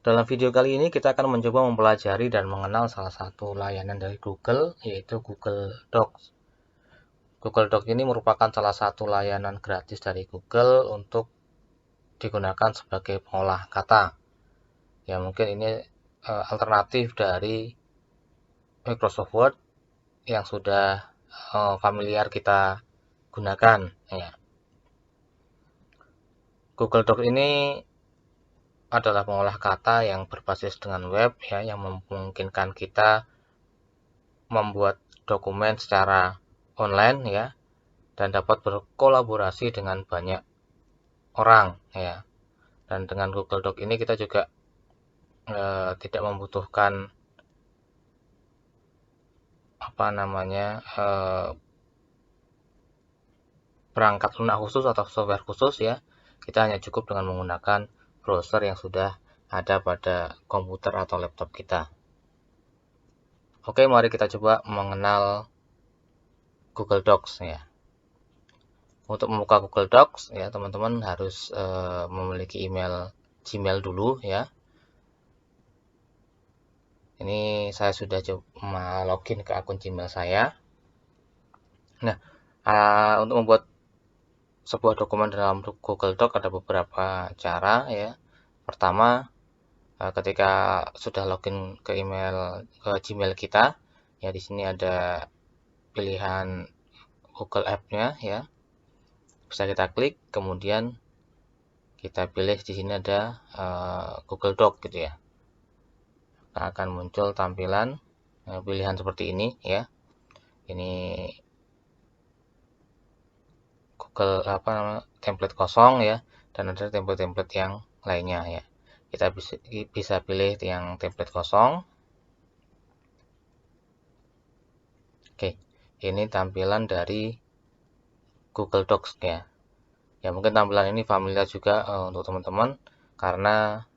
Dalam video kali ini kita akan mencoba mempelajari dan mengenal salah satu layanan dari Google, yaitu Google Docs. Google Docs ini merupakan salah satu layanan gratis dari Google untuk digunakan sebagai pengolah kata. Ya, mungkin ini alternatif dari Microsoft Word yang sudah familiar kita gunakan. Ya. Google Docs ini adalah pengolah kata yang berbasis dengan web, ya, yang memungkinkan kita membuat dokumen secara online, ya, dan dapat berkolaborasi dengan banyak orang, ya. Dan dengan Google Docs ini kita juga tidak membutuhkan perangkat lunak khusus atau software khusus, ya. Kita hanya cukup dengan menggunakan browser yang sudah ada pada komputer atau laptop kita. Oke, mari kita coba mengenal Google Docs, ya. Untuk membuka Google Docs, ya, teman-teman harus memiliki email Gmail dulu, ya. Ini saya sudah coba login ke akun Gmail saya. Nah, untuk membuat sebuah dokumen dalam Google Docs ada beberapa cara, ya. Pertama, ketika sudah login ke Gmail kita, ya, di sini ada pilihan Google App-nya, ya. Bisa kita klik, kemudian kita pilih di sini ada Google Doc gitu, ya. Nah, akan muncul tampilan pilihan seperti ini, ya. Ini Google template kosong, ya, dan ada template-template yang lainnya, ya. Kita bisa pilih yang template kosong. Oke, ini tampilan dari Google Docs, ya. Ya, mungkin tampilan ini familiar juga untuk teman-teman karena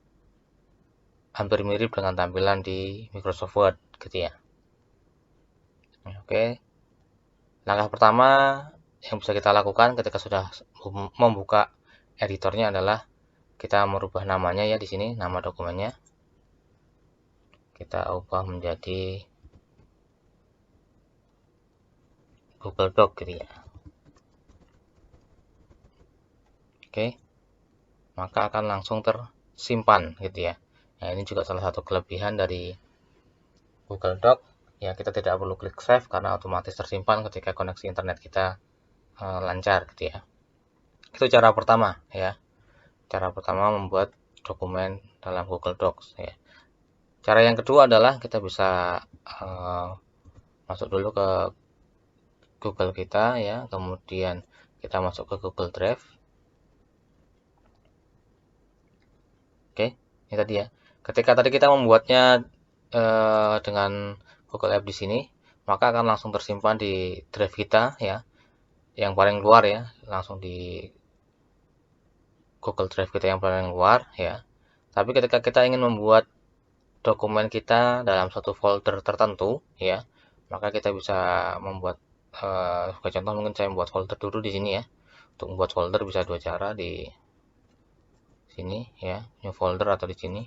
hampir mirip dengan tampilan di Microsoft Word gitu, ya. Oke. Langkah pertama yang bisa kita lakukan ketika sudah membuka editornya adalah kita merubah namanya, ya, di sini nama dokumennya. Kita ubah menjadi Google Doc gitu, ya. Oke. Maka akan langsung tersimpan gitu, ya. Nah, ini juga salah satu kelebihan dari Google Doc, ya, kita tidak perlu klik save karena otomatis tersimpan ketika koneksi internet kita lancar gitu, ya. Itu cara pertama, ya. Cara pertama membuat dokumen dalam Google Docs, ya. Cara yang kedua adalah kita bisa masuk dulu ke Google kita, ya, kemudian kita masuk ke Google Drive. Oke, ini tadi, ya. Ketika tadi kita membuatnya dengan Google App di sini, maka akan langsung tersimpan di drive kita, ya, yang paling luar, ya, langsung di Google Drive kita yang paling luar, ya. Tapi ketika kita ingin membuat dokumen kita dalam satu folder tertentu, ya, maka kita bisa membuat sebagai contoh mungkin saya membuat folder dulu di sini, ya. Untuk membuat folder bisa dua cara, di sini, ya, new folder, atau di sini,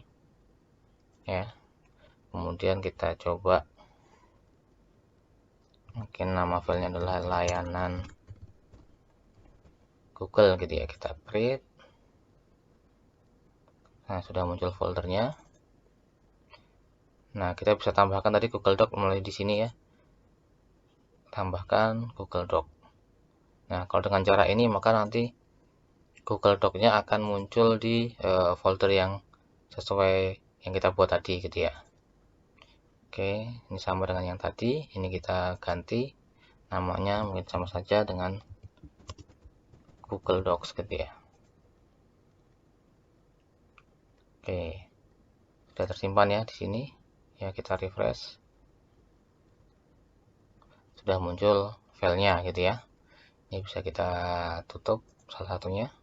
ya. Kemudian kita coba, mungkin nama filenya adalah layanan Google gitu, ya. Kita create. Nah, sudah muncul foldernya. Nah, kita bisa tambahkan tadi Google Doc melalui di sini, ya. Tambahkan Google Doc. Nah, kalau dengan cara ini maka nanti Google Doc-nya akan muncul di folder yang sesuai yang kita buat tadi gitu, ya. Oke, ini sama dengan yang tadi. Ini kita ganti namanya, mungkin sama saja dengan Google Docs gitu, ya. Oke, sudah tersimpan, ya, di sini. Ya, kita refresh. Sudah muncul filenya gitu, ya. Ini bisa kita tutup salah satunya.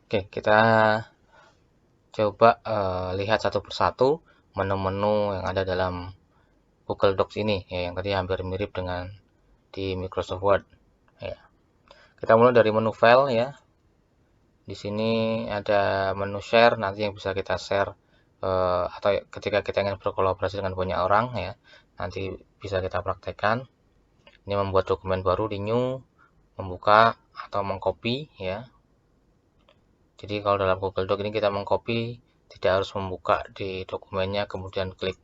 Oke, kita coba lihat satu persatu menu-menu yang ada dalam Google Docs ini, ya, yang tadi hampir mirip dengan di Microsoft Word, ya. Kita mulai dari menu file, ya. Di sini ada menu share, nanti yang bisa kita share atau ketika kita ingin berkolaborasi dengan banyak orang ya, nanti bisa kita praktekkan. Ini membuat dokumen baru, renew, membuka atau mengcopy ya. Jadi kalau dalam Google Doc ini kita mengcopy, tidak harus membuka di dokumennya kemudian klik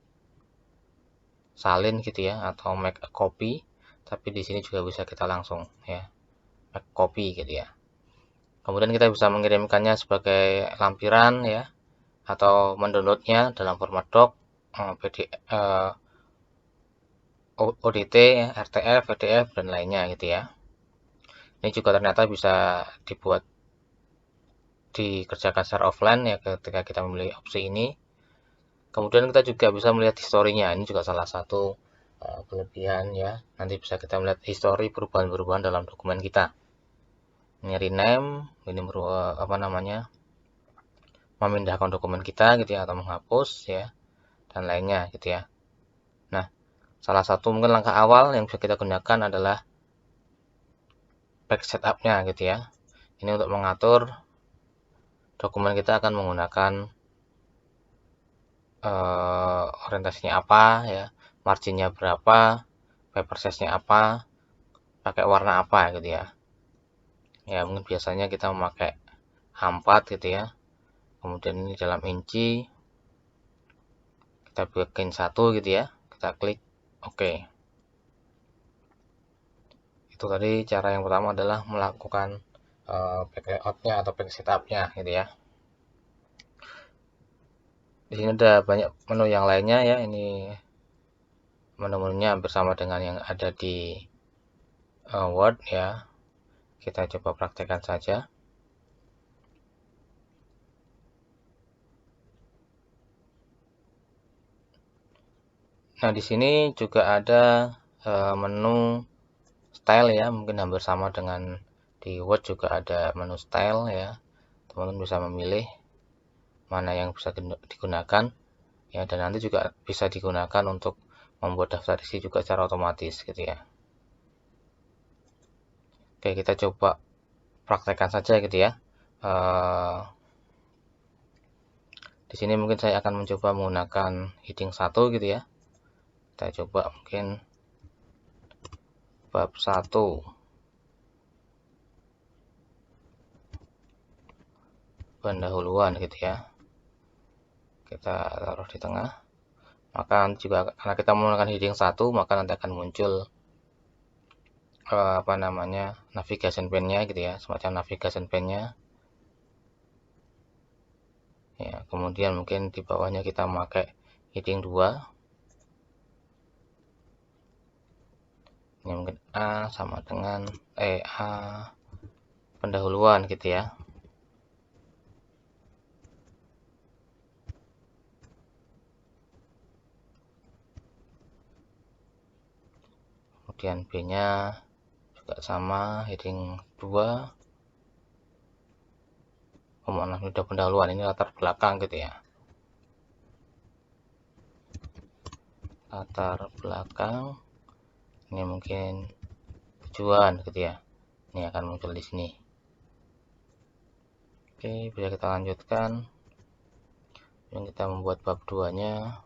salin gitu ya atau make a copy, tapi di sini juga bisa kita langsung ya make copy gitu ya. Kemudian kita bisa mengirimkannya sebagai lampiran ya, atau mendownloadnya dalam format doc, PDF, ODT, RTF, PDF dan lainnya gitu ya. Ini juga ternyata bisa dibuat dikerjakan secara offline ya ketika kita memilih opsi ini. Kemudian kita juga bisa melihat historinya. Ini juga salah satu kelebihan ya. Nanti bisa kita melihat histori perubahan-perubahan dalam dokumen kita. Ini rename, ini apa namanya? Memindahkan dokumen kita gitu ya atau menghapus ya dan lainnya gitu ya. Nah, salah satu mungkin langkah awal yang bisa kita gunakan adalah page setup-nya gitu ya. Ini untuk mengatur dokumen kita akan menggunakan orientasinya apa ya, marginnya berapa, paper size-nya apa, pakai warna apa gitu ya. Ya mungkin biasanya kita memakai A4 gitu ya. Kemudian ini dalam inci, kita bikin 1 gitu ya, kita klik OK. Itu tadi cara yang pertama adalah melakukan page layout-nya atau page setup-nya gitu ya. Di sini ada banyak menu yang lainnya ya. Ini menu-menunya hampir sama dengan yang ada di Word ya. Kita coba praktekkan saja. Nah, di sini juga ada menu style ya, mungkin hampir sama dengan di Word juga ada menu style ya. Teman-teman bisa memilih mana yang bisa digunakan ya, dan nanti juga bisa digunakan untuk membuat daftar isi juga secara otomatis gitu ya. Oke, kita coba praktekkan saja gitu ya. Di sini mungkin saya akan mencoba menggunakan heading 1 gitu ya. Kita coba mungkin bab 1. Pendahuluan gitu ya. Kita taruh di tengah. Maka nanti juga karena kita menggunakan heading 1, maka nanti akan muncul apa namanya, navigation pane-nya gitu ya, semacam navigation pane-nya. Ya, kemudian mungkin di bawahnya kita memakai heading 2. Ini mungkin A sama dengan A pendahuluan gitu ya. Kemudian B-nya juga sama, heading 2. Maaf, sudah pendahuluan, ini latar belakang gitu ya. Latar belakang. Ini mungkin tujuan gitu ya. Ini akan muncul di sini. Oke, bisa kita lanjutkan. Yang kita membuat bab 2-nya.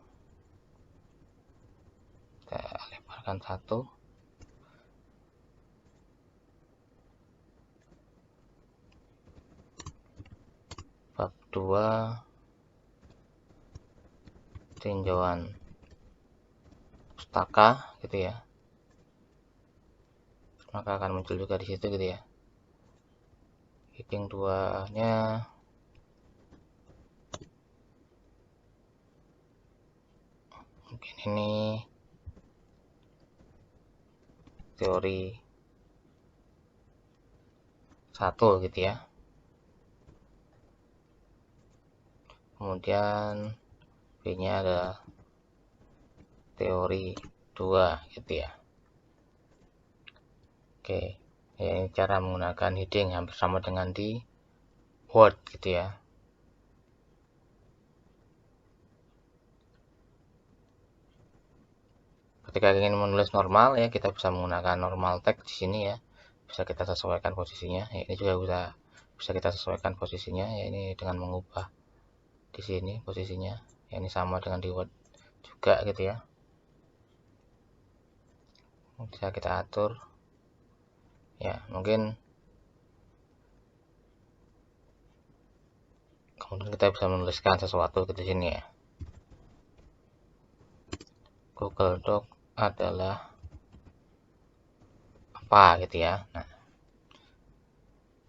Kita lebarkan 1. Bab 2 tinjauan pustaka gitu ya. Maka akan muncul juga di situ gitu ya. Heading 2-nya mungkin ini teori 1 gitu ya. Kemudian B-nya ada teori 2 gitu ya. Oke, ya, ini cara menggunakan heading hampir sama dengan di Word gitu ya. Ketika ingin menulis normal ya, kita bisa menggunakan normal text di sini ya. Bisa kita sesuaikan posisinya. Ya, ini juga bisa kita sesuaikan posisinya ya, ini dengan mengubah di sini posisinya ya, ini sama dengan di Word juga gitu ya, bisa kita atur ya. Mungkin kemudian kita bisa menuliskan sesuatu di sini ya. Google Doc adalah apa gitu ya. Nah,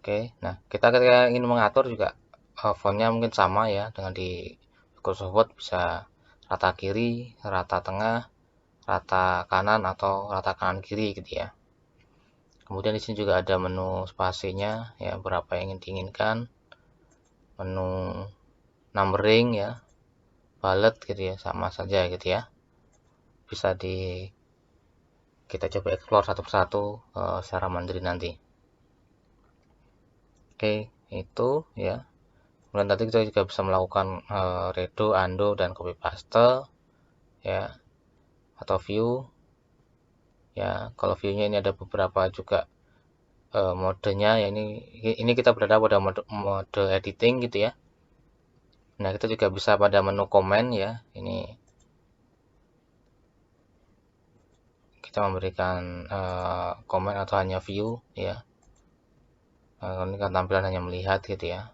oke. Nah, kita ketika ingin mengatur juga fontnya mungkin sama ya dengan di Microsoft Word, bisa rata kiri, rata tengah, rata kanan, atau rata kanan kiri gitu ya. Kemudian di sini juga ada menu spasinya ya, berapa yang ingin diinginkan, menu numbering ya, bullet gitu ya, sama saja gitu ya. Bisa kita coba explore satu persatu secara mandiri nanti. Oke, itu ya. Kemudian nanti kita juga bisa melakukan redo, undo, dan copy paste ya, atau view ya. Kalau viewnya ini ada beberapa juga modenya ya, ini kita berada pada mode editing gitu ya. Nah, kita juga bisa pada menu komen ya, ini kita memberikan komen atau hanya view ya. Ini kan tampilan hanya melihat gitu ya.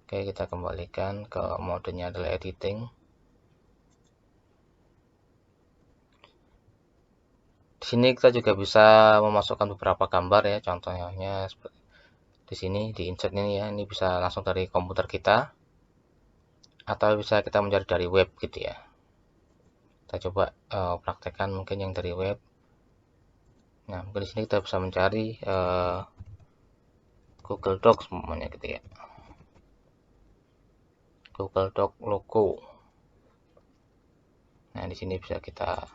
Oke, kita kembalikan ke modenya adalah editing. Di sini kita juga bisa memasukkan beberapa gambar ya, contohnya di sini di insert ini ya, ini bisa langsung dari komputer kita atau bisa kita mencari dari web gitu ya. Kita coba praktekkan mungkin yang dari web. Nah, mungkin di sini kita bisa mencari Google Docs semuanya gitu ya. Google Doc logo. Nah, di sini bisa kita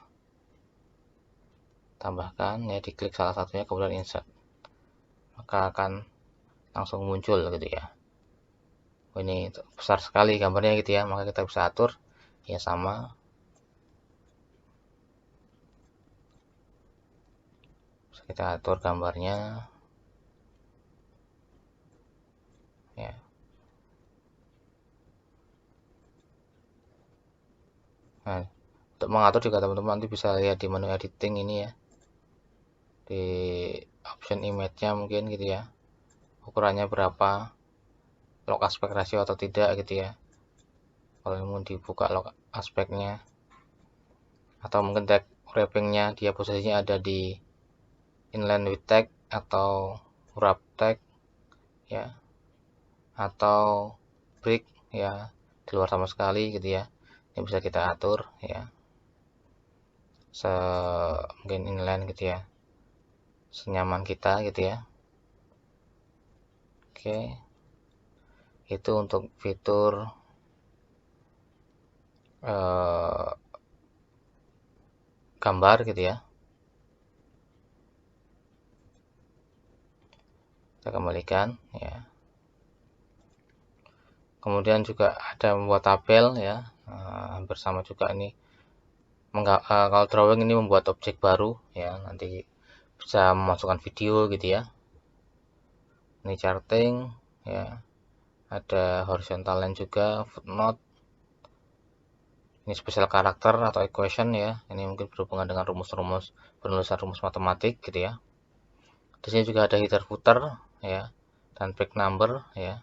tambahkan ya, diklik salah satunya kemudian insert, maka akan langsung muncul gitu ya. Ini besar sekali gambarnya gitu ya, maka kita bisa atur ya, sama bisa kita atur gambarnya ya. Nah, untuk mengatur juga teman-teman nanti bisa lihat di menu editing ini ya, di option image-nya mungkin gitu ya, ukurannya berapa, log aspek ratio atau tidak gitu ya, kalau mau dibuka log aspeknya, atau mungkin tag wrapping-nya dia posisinya ada di inline with tag atau wrap tag ya, atau break ya, di luar sama sekali gitu ya. Ini bisa kita atur ya, mungkin inline gitu ya, senyaman kita gitu ya. Oke, itu untuk fitur gambar gitu ya. Kita kembalikan ya. Kemudian juga ada membuat tabel ya, hampir sama juga ini. Kalau drawing ini membuat objek baru ya, nanti bisa memasukkan video gitu ya. Ini charting ya, ada horizontal line juga, footnote, ini spesial karakter atau equation ya, ini mungkin berhubungan dengan rumus-rumus penulisan rumus matematik gitu ya. Di sini juga ada header footer ya, dan back number ya.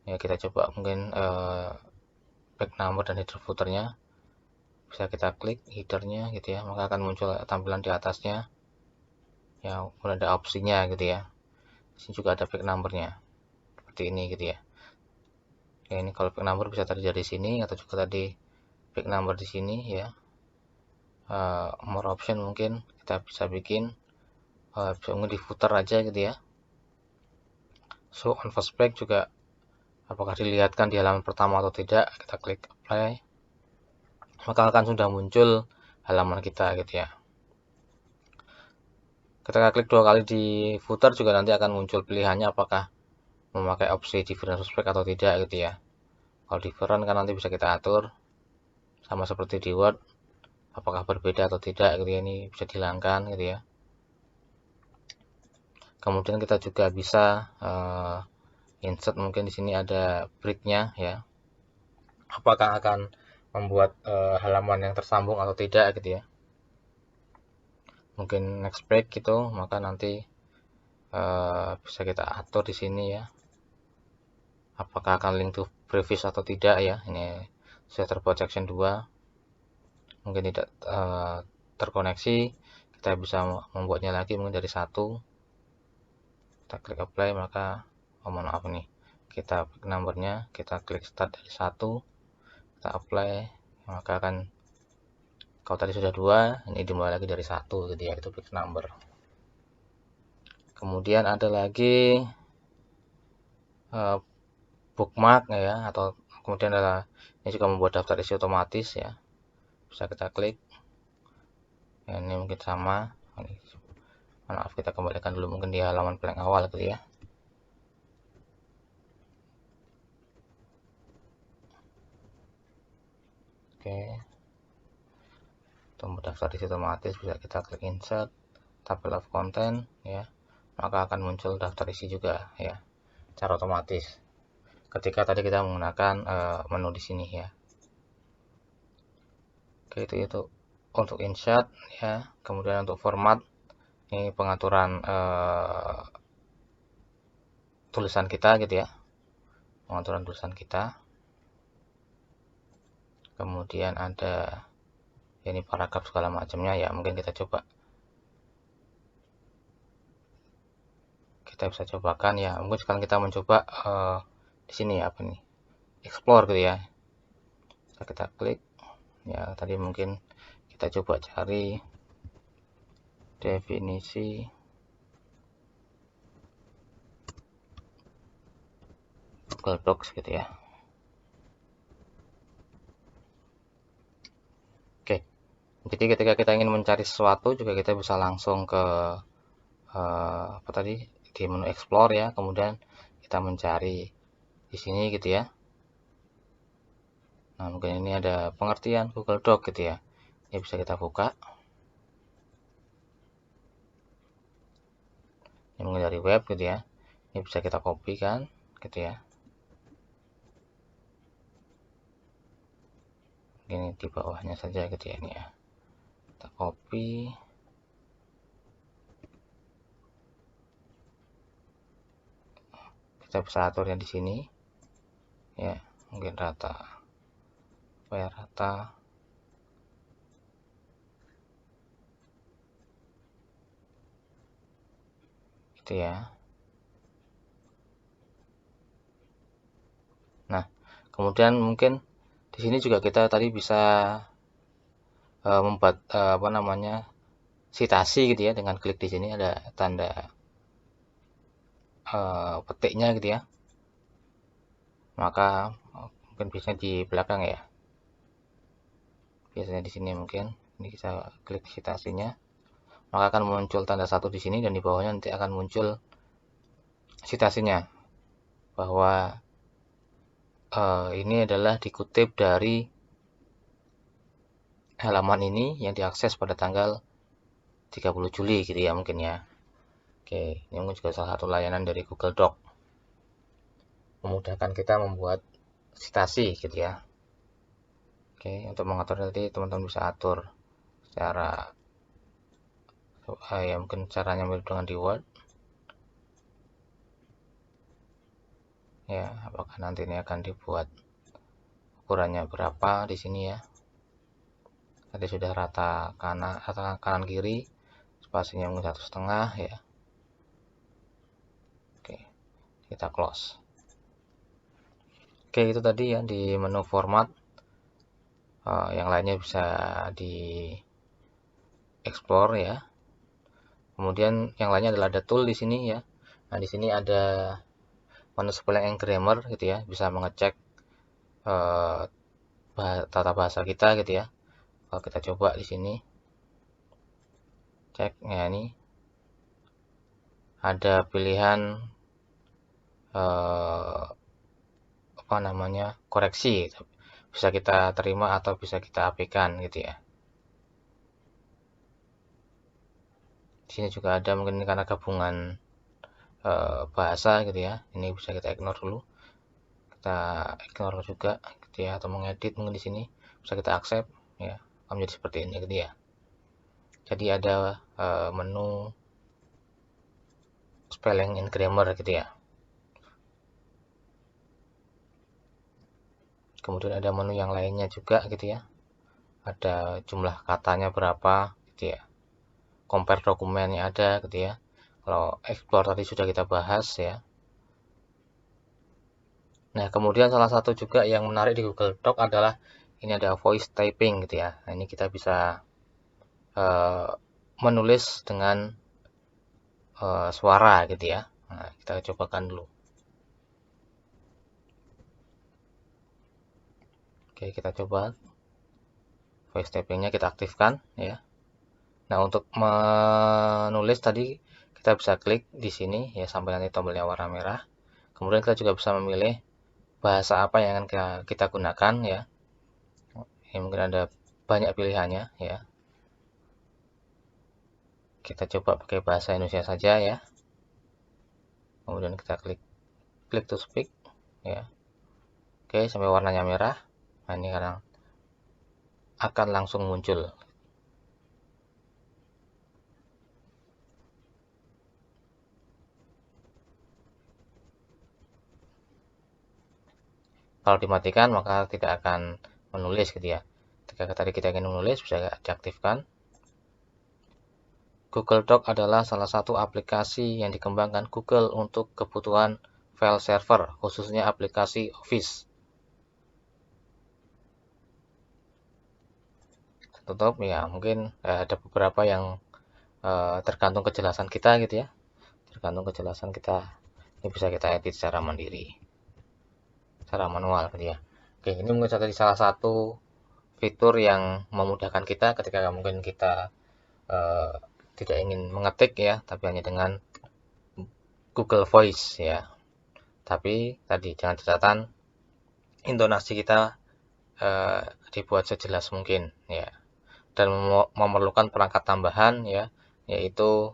Ya, kita coba mungkin back number dan header footernya, bisa kita klik headernya gitu ya, maka akan muncul tampilan di atasnya ya, kemudian ada opsinya gitu ya. Di sini juga ada back numbernya seperti ini gitu ya. Ya, ini kalau back number bisa tadi dari sini, atau juga tadi back number di sini ya. More option mungkin kita bisa bikin bisa mungkin di footer aja gitu ya. So on first page juga apakah dilihatkan di halaman pertama atau tidak, kita klik apply, maka akan sudah muncul halaman kita gitu ya. Ketika klik 2 kali di footer juga nanti akan muncul pilihannya apakah memakai opsi different suspect atau tidak gitu ya. Kalau different kan nanti bisa kita atur sama seperti di Word, apakah berbeda atau tidak gitu ya, ini bisa dihilangkan gitu ya. Kemudian kita juga bisa insert, mungkin di sini ada breaknya ya, apakah akan membuat halaman yang tersambung atau tidak gitu ya. Mungkin next break gitu, maka nanti bisa kita atur di sini ya, apakah akan link to previous atau tidak ya. Ini sudah terbuat section 2, mungkin tidak terkoneksi, kita bisa membuatnya lagi mungkin dari 1. Kita klik apply, maka mohon maaf nih, kita klik numbernya, kita klik start dari 1, kita apply, maka akan, kalau tadi sudah 2, ini dimulai lagi dari 1 gitu ya, itu fix number. Kemudian ada lagi bookmark ya, atau kemudian adalah ini juga membuat daftar isi otomatis ya, bisa kita klik ya, ini mungkin sama. Maaf, kita kembalikan dulu mungkin di halaman paling awal gitu ya. Oke, untuk daftar isi otomatis bisa kita klik insert table of content ya, maka akan muncul daftar isi juga ya, secara otomatis ketika tadi kita menggunakan menu di sini ya. Oke, itu untuk insert ya. Kemudian untuk format, ini pengaturan tulisan kita gitu ya, pengaturan tulisan kita. Kemudian ada ini paragraf segala macamnya ya, mungkin kita coba, kita bisa cobakan ya. Mungkin sekarang kita mencoba di sini apa nih, explore gitu ya. Kita klik ya, tadi mungkin kita coba cari definisi Google Docs gitu ya. Oke, jadi ketika kita ingin mencari sesuatu juga kita bisa langsung ke apa tadi, di menu explore ya, kemudian kita mencari di sini gitu ya. Nah, mungkin ini ada pengertian Google Doc gitu ya, ini bisa kita buka. Ini mungkin dari web gitu ya, ini bisa kita copy kan gitu ya. Ini di bawahnya saja gitu ya, ini ya, kita copy. Kita bisa aturnya di sini ya, mungkin rata supaya rata gitu ya. Nah, kemudian mungkin di sini juga kita tadi bisa membuat apa namanya, citasi gitu ya, dengan klik di sini ada tanda petiknya gitu ya, maka mungkin biasanya di belakang ya, biasanya di sini mungkin ini kita klik citasinya, maka akan muncul tanda 1 di sini, dan di bawahnya nanti akan muncul citasinya bahwa ini adalah dikutip dari halaman ini yang diakses pada tanggal 30 Juli gitu ya mungkin ya. Oke, ini mungkin juga salah satu layanan dari Google Doc, memudahkan kita membuat citasi gitu ya. Oke, untuk mengatur tadi teman-teman bisa atur secara ya, mungkin caranya mirip dengan di Word ya, apakah nanti ini akan dibuat ukurannya berapa di sini ya. Tadi sudah rata kanan kiri, spasinya mungkin 1,5 ya. Oke, kita close. Oke, itu tadi ya di menu format. Yang lainnya bisa di explore ya. Kemudian yang lainnya adalah ada tool di sini ya. Nah, di sini ada menu spelling and grammar gitu ya, bisa mengecek tata bahasa kita gitu ya. Kalau kita coba di sini cek ya, ini ada pilihan apa namanya, koreksi, bisa kita terima atau bisa kita abaikan gitu ya. Di sini juga ada, mungkin karena gabungan bahasa gitu ya. Ini bisa kita ignore dulu, kita ignore juga gitu ya, atau mengedit mungkin di sini bisa kita accept ya, akan menjadi seperti ini gitu ya. Jadi ada menu spelling and grammar gitu ya. Kemudian ada menu yang lainnya juga gitu ya, ada jumlah katanya berapa gitu ya, compare dokumennya ada gitu ya. Kalau explore tadi sudah kita bahas ya. Nah, kemudian salah satu juga yang menarik di Google Doc adalah ini ada voice typing gitu ya. Nah, ini kita bisa menulis dengan suara gitu ya. Nah, kita cobakan dulu. Oke, kita coba voice typingnya kita aktifkan ya. Nah, untuk menulis tadi kita bisa klik di sini ya sampai nanti tombolnya warna merah. Kemudian kita juga bisa memilih bahasa apa yang akan kita gunakan ya. Ini mungkin ada banyak pilihannya ya. Kita coba pakai bahasa Indonesia saja ya. Kemudian kita klik to speak ya. Oke, sampai warnanya merah. Nah, ini akan langsung muncul. Kalau dimatikan maka tidak akan menulis gitu ya. Ketika tadi kita ingin menulis bisa diaktifkan. Google Doc adalah salah satu aplikasi yang dikembangkan Google untuk kebutuhan file server, khususnya aplikasi Office. Tutup ya, mungkin ada beberapa yang tergantung kejelasan kita gitu ya. Tergantung kejelasan kita. Ini bisa kita edit secara mandiri, secara manual gitu ya. Oke, ini mungkin salah satu fitur yang memudahkan kita ketika mungkin kita tidak ingin mengetik ya, tapi hanya dengan Google Voice ya. Tapi tadi jangan catatan intonasi kita dibuat sejelas mungkin ya, dan memerlukan perangkat tambahan ya, yaitu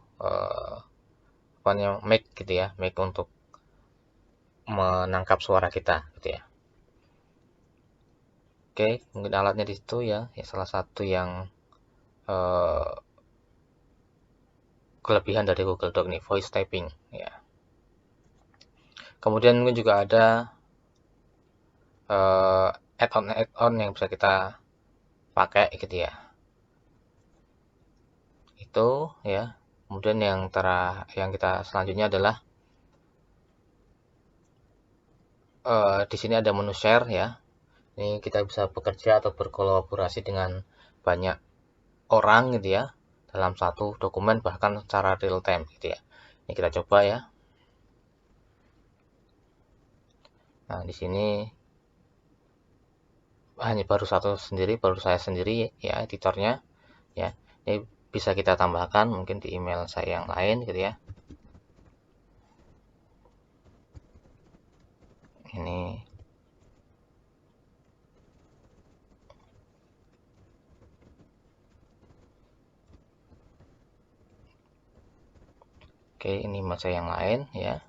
mic gitu ya, mic untuk menangkap suara kita gitu ya. Oke, mungkin alatnya di situ ya, salah satu yang kelebihan dari Google Doc nih, voice typing ya. Kemudian mungkin juga ada add-on yang bisa kita pakai gitu ya. Itu ya. Kemudian yang kita selanjutnya adalah di sini ada menu share ya. Ini kita bisa bekerja atau berkolaborasi dengan banyak orang gitu ya dalam satu dokumen, bahkan secara real time gitu ya. Ini kita coba ya. Nah, di sini hanya baru saya sendiri ya editornya ya. Ini bisa kita tambahkan mungkin di email saya yang lain gitu ya. Ini oke, ini masa yang lain ya.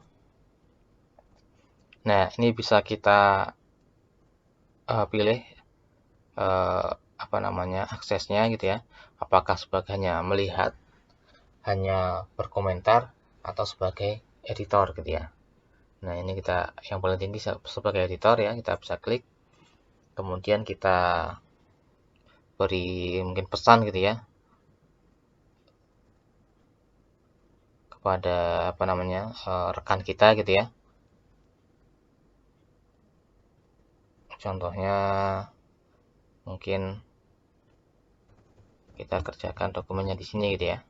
Nah, ini bisa kita pilih apa namanya aksesnya gitu ya. Apakah sebagai hanya melihat, hanya berkomentar, atau sebagai editor gitu ya. Nah, ini kita yang paling tinggi sebagai editor ya, kita bisa klik. Kemudian kita beri mungkin pesan gitu ya kepada apa namanya rekan kita gitu ya. Contohnya mungkin kita kerjakan dokumennya di sini gitu ya.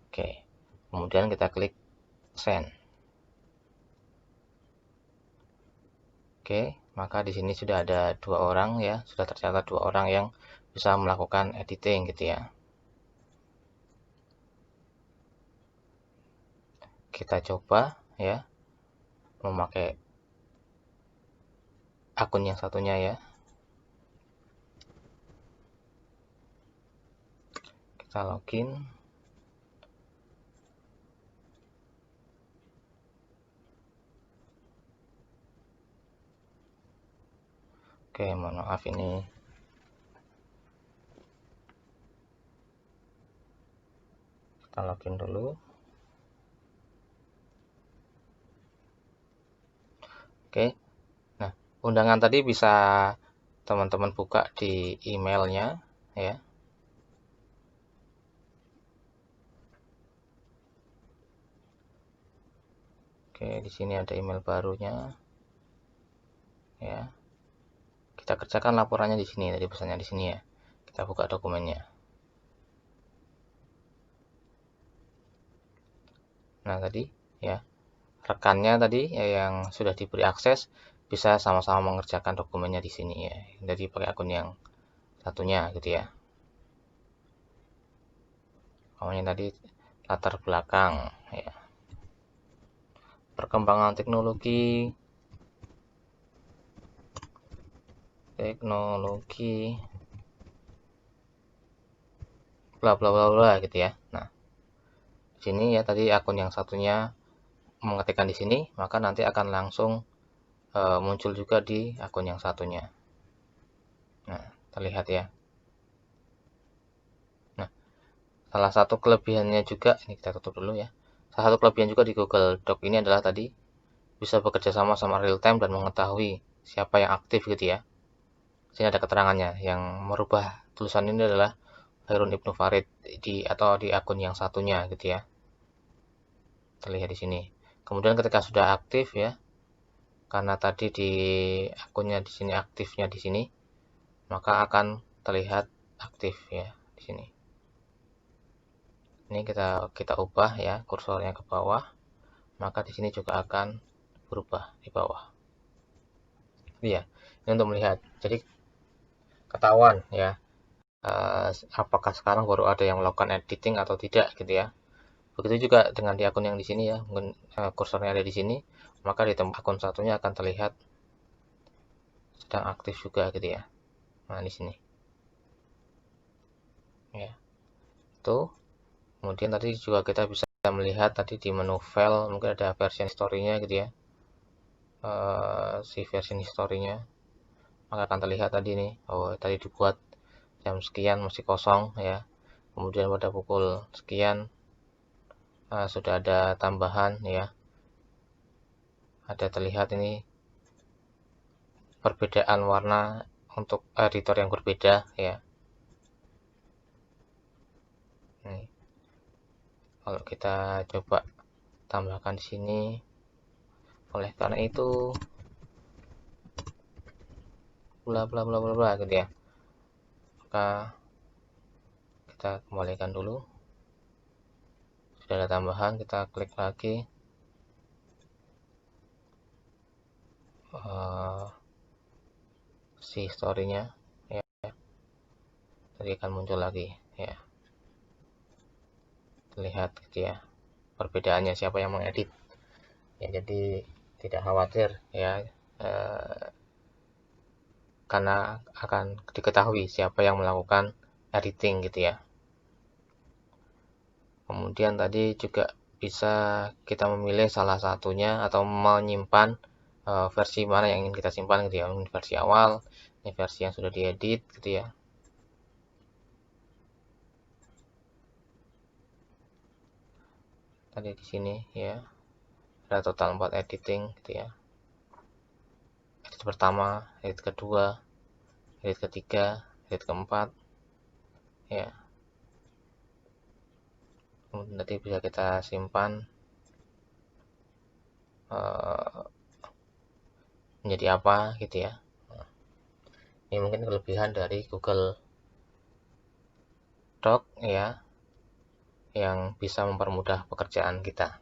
Oke, kemudian kita klik send. Oke, maka di sini sudah ada 2 orang ya, sudah tercatat 2 orang yang bisa melakukan editing gitu ya. Kita coba ya memakai akun yang satunya ya. Kita login. Oke, mohon maaf ini kita login dulu. Oke, nah undangan tadi bisa teman-teman buka di emailnya ya. Oke, di sini ada email barunya ya. Kita kerjakan laporannya di sini, tadi pesannya di sini ya. Kita buka dokumennya. Nah, tadi ya, rekannya tadi ya, yang sudah diberi akses bisa sama-sama mengerjakan dokumennya di sini ya. Jadi pakai akun yang satunya gitu ya. Namanya tadi latar belakang ya. Perkembangan teknologi bla bla bla bla gitu ya. Nah, di sini ya tadi akun yang satunya mengetikkan di sini, maka nanti akan langsung muncul juga di akun yang satunya. Nah, terlihat ya. Nah, salah satu kelebihannya juga, ini kita tutup dulu ya. Salah satu kelebihan juga di Google Doc ini adalah tadi bisa bekerja sama real time dan mengetahui siapa yang aktif gitu ya. Sini ada keterangannya, yang merubah tulisan ini adalah Hairun Ibnu Farid atau di akun yang satunya gitu ya. Terlihat di sini. Kemudian ketika sudah aktif ya, karena tadi di akunnya di sini aktifnya di sini, maka akan terlihat aktif ya di sini. Ini kita ubah ya kursornya ke bawah, maka di sini juga akan berubah di bawah. Iya, ini untuk melihat. Jadi ketahuan ya, apakah sekarang baru ada yang melakukan editing atau tidak gitu ya. Begitu juga dengan di akun yang di sini ya, mungkin kursornya ada di sini, maka di tempat akun satunya akan terlihat sedang aktif juga gitu ya. Nah, di sini. Ya. Itu. Kemudian tadi juga kita bisa melihat tadi di menu file mungkin ada version history-nya gitu ya. Si version history-nya. Maka akan terlihat tadi nih, oh tadi dibuat jam sekian masih kosong ya. Kemudian pada pukul sekian sudah ada tambahan ya. Ada terlihat ini perbedaan warna untuk editor yang berbeda ya. Nih. Kalau kita coba tambahkan di sini, oleh karena itu bla bla bla bla bla gitu ya. Maka kita kembalikan dulu. Sudah ada tambahan, kita klik lagi. Si story-nya ya. Tadi akan muncul lagi ya. Terlihat gitu ya. Perbedaannya siapa yang mengedit. Ya, jadi tidak khawatir ya. Karena akan diketahui siapa yang melakukan editing gitu ya. Kemudian tadi juga bisa kita memilih salah satunya atau menyimpan versi mana yang ingin kita simpan gitu ya. Ini versi awal, ini versi yang sudah diedit gitu ya. Tadi di sini ya ada total 4 editing gitu ya. Edit pertama, edit kedua, edit ketiga, edit keempat ya. Kemudian nanti bisa kita simpan menjadi apa gitu ya. Ini mungkin kelebihan dari Google Doc ya, yang bisa mempermudah pekerjaan kita.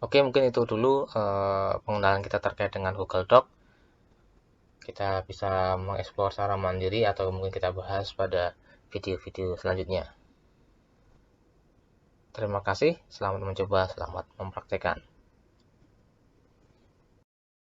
Oke, mungkin itu dulu pengenalan kita terkait dengan Google Doc. Kita bisa mengeksplor secara mandiri atau mungkin kita bahas pada video-video selanjutnya. Terima kasih, selamat mencoba, selamat mempraktekkan.